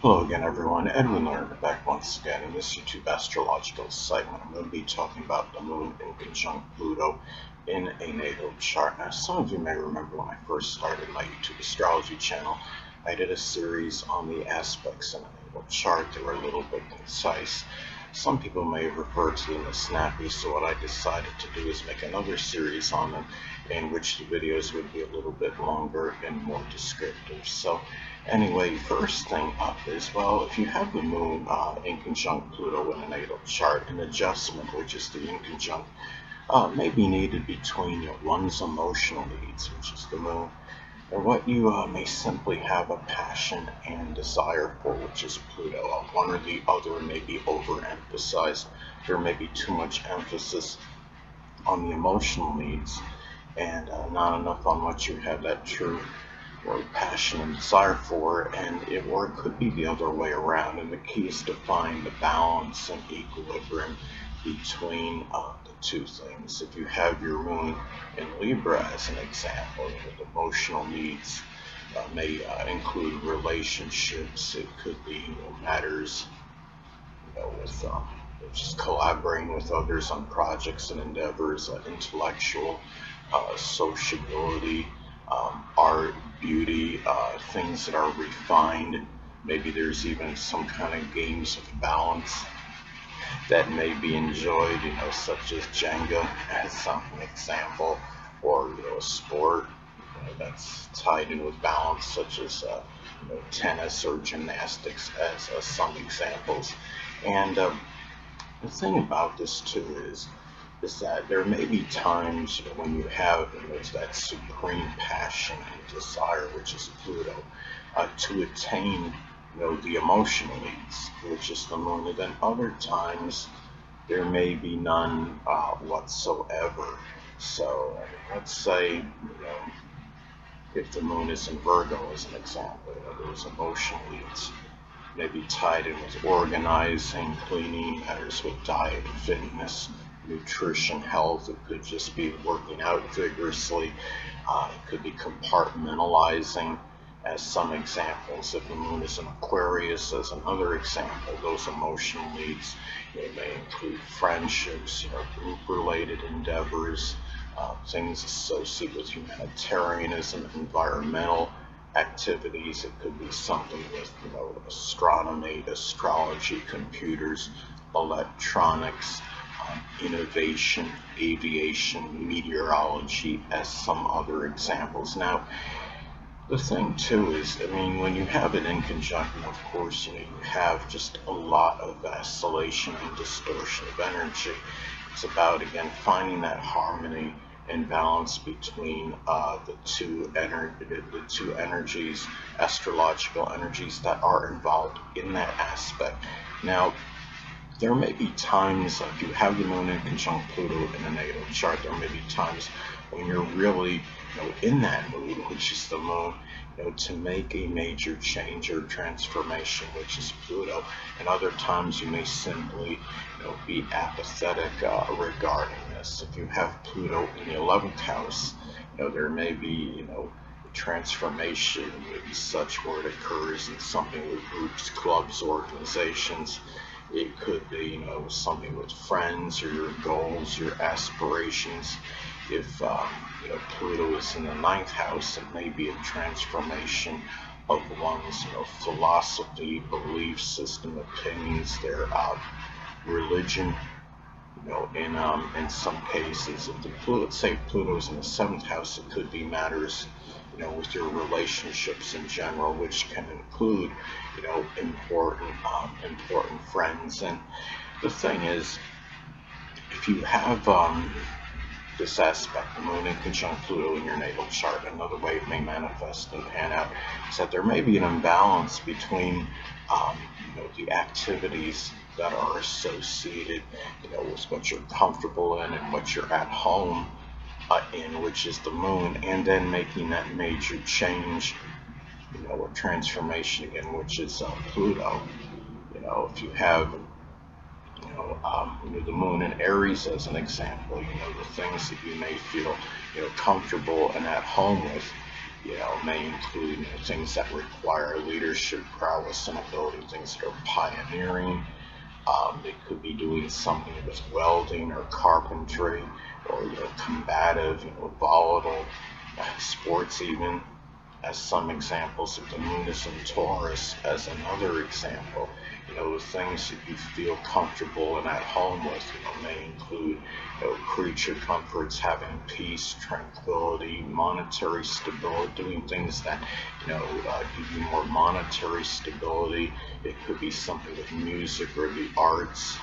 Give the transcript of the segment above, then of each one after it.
Hello again, everyone. Edwin Learnard back once again in this YouTube astrological segment. I'm going to be talking about the moon in conjunct Pluto in a natal chart. Now, some of you may remember when I first started my YouTube astrology channel, I did a series on the aspects in a natal chart. They were a little bit concise. Some people may have referred to them as snappy, so what I decided to do is make another series on them in which the videos would be a little bit longer and more descriptive. So anyway, first thing up is, well, if you have the moon in conjunct Pluto in a natal chart, an adjustment, which is the inconjunct, may be needed between one's emotional needs, which is the moon, or what you may simply have a passion and desire for, which is Pluto. One or the other may be overemphasized. There may be too much emphasis on the emotional needs and not enough on what you have that true or passion and desire for, or it could be the other way around. And the key is to find the balance and equilibrium between the two things. If you have your moon in Libra as an example, with emotional needs may include relationships. It could be matters with just collaborating with others on projects and endeavors, intellectual, sociability, art, beauty, things that are refined. Maybe there's even some kind of games of balance that may be enjoyed, such as Jenga as some example, or a sport that's tied in with balance, such as tennis or gymnastics, as some examples. And the thing about this too is that there may be times when you have that supreme passion and desire, which is Pluto, to attain the emotional needs, which is the moon, and then other times there may be none whatsoever. So let's say if the moon is in Virgo as an example, those emotional needs may be tied in with organizing, cleaning, matters with diet, fitness, nutrition, health. It could just be working out vigorously. It could be compartmentalizing, as some examples. If the moon is in Aquarius, as another example, those emotional needs may include friendships, group-related endeavors, things associated with humanitarianism, environmental activities. It could be something with astronomy, astrology, computers, electronics, innovation, aviation, meteorology, as some other examples. Now, the thing too is, when you have it in conjunction, of course, you have just a lot of vacillation and distortion of energy. It's about, again, finding that harmony and balance between the two energies, astrological energies that are involved in that aspect. Now, there may be times, if you have the moon in conjunct Pluto in a natal chart, there may be times when you're really, in that mood, which is the moon, to make a major change or transformation, which is Pluto. And other times you may simply, be apathetic regarding this. If you have Pluto in the 11th house, there may be, transformation, maybe such where it occurs in something with groups, clubs, organizations. It could be, something with friends or your goals, your aspirations. If Pluto is in the ninth house, it may be a transformation of one's philosophy, belief system, opinions, their religion. In some cases, if let's say Pluto's in the seventh house, it could be matters with your relationships in general, which can include, important friends. And the thing is, if you have this aspect, the moon in conjunct Pluto in your natal chart, another way it may manifest and pan out is that there may be an imbalance between, the activities that are associated, with what you're comfortable in and what you're at home in, which is the moon, and then making that major change, or transformation again, which is Pluto. If you have the moon in Aries as an example, the things that you may feel comfortable and at home with, may include things that require leadership prowess and ability, things that are pioneering. They could be doing something with welding or carpentry, or combative, volatile, sports even, as some examples. If the moon is in Taurus, as another example, the things that you feel comfortable and at home with, may include, creature comforts, having peace, tranquility, monetary stability, doing things that, give you more monetary stability. It could be something with music or the arts,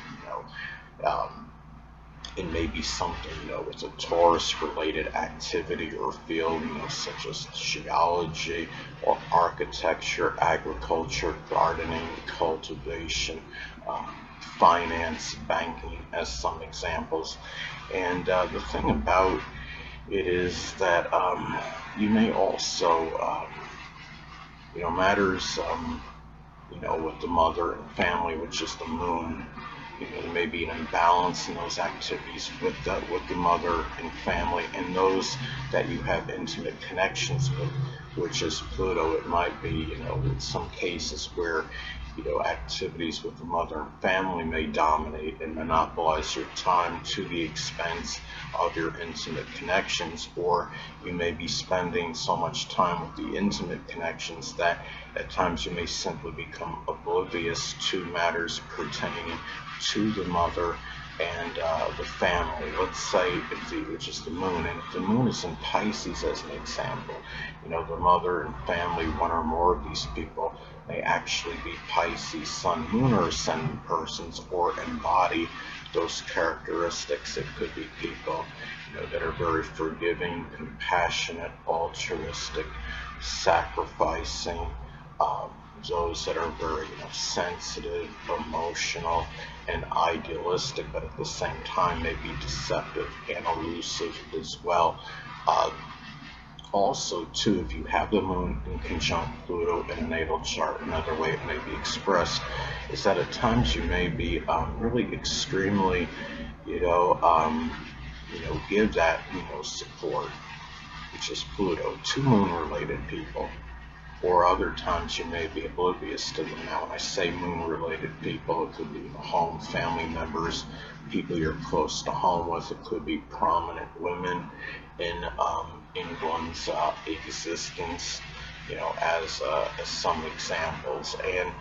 it may be something, with a Taurus-related activity or field, such as geology or architecture, agriculture, gardening, cultivation, finance, banking, as some examples. And the thing about it is that you may also, matters, with the mother and family, which is the moon. There may be an imbalance in those activities with the mother and family, and those that you have intimate connections with, which is Pluto. It might be, in some cases where, activities with the mother and family may dominate and monopolize your time to the expense of your intimate connections, or you may be spending so much time with the intimate connections that at times you may simply become oblivious to matters pertaining to the mother and the family. Let's say, which is the moon, and if the moon is in Pisces, as an example, the mother and family, one or more of these people, may actually be Pisces sun, moon, or ascendant persons, or embody those characteristics. It could be people, that are very forgiving, compassionate, altruistic, sacrificing, those that are very, sensitive, emotional, and idealistic, but at the same time may be deceptive and elusive as well. Also, too, if you have the moon in conjunct Pluto in a natal chart, another way it may be expressed is that at times you may be really extremely, give that, support, which is Pluto, to moon-related people. Or other times you may be oblivious to them. Now, when I say moon-related people, it could be home, family members, people you're close to home with. It could be prominent women in England's existence, as some examples. And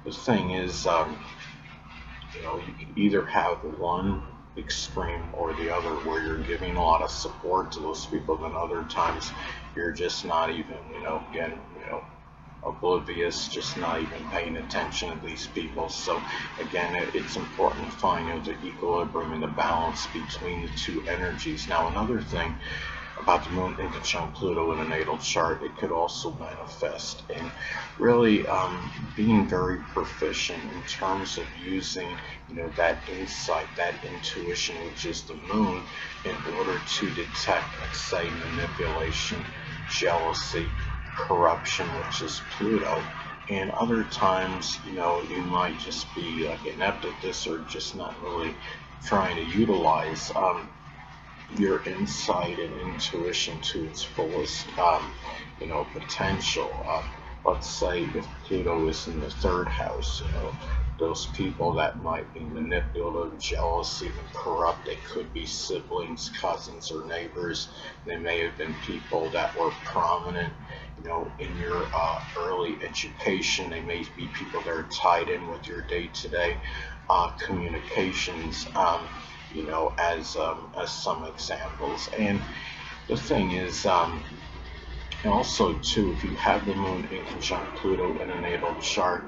the thing is, you can either have one extreme or the other, where you're giving a lot of support to those people, then other times you're just not even, again, oblivious, just not even paying attention to these people. So again, it's important to find, the equilibrium and the balance between the two energies. Now, another thing about the moon in conjunct Pluto in a natal chart, it could also manifest in really being very proficient in terms of using, that insight, that intuition, which is the moon, in order to detect, let's say, manipulation, jealousy, corruption, which is Pluto. And other times, you might just be inept at this, or just not really trying to utilize your insight and intuition to its fullest, potential. Let's say if Pluto is in the third house, those people that might be manipulative, jealous, even corrupt, they could be siblings, cousins, or neighbors. They may have been people that were prominent, in your early education. They may be people that are tied in with your day-to-day communications, as some examples. And the thing is, also too, if you have the moon in conjunct Pluto in a natal chart,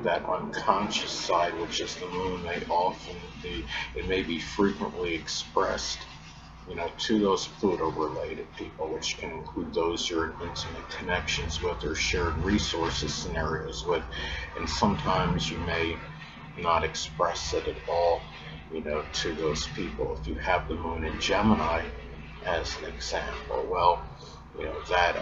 that unconscious side, which is the moon, may often be, it may be frequently expressed, to those Pluto-related people, which can include those you're in intimate connections with or shared resources scenarios with. And sometimes you may not express it at all, to those people. If you have the moon in Gemini, as an example, well, that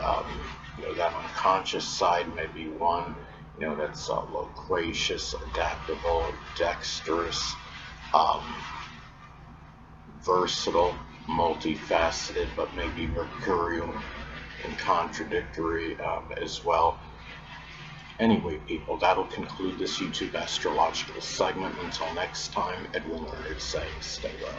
that unconscious side may be one, that's loquacious, adaptable, dexterous, versatile, multifaceted, but maybe mercurial and contradictory as well. Anyway, people, that'll conclude this YouTube astrological segment. Until next time, Edwin Learnard saying stay well.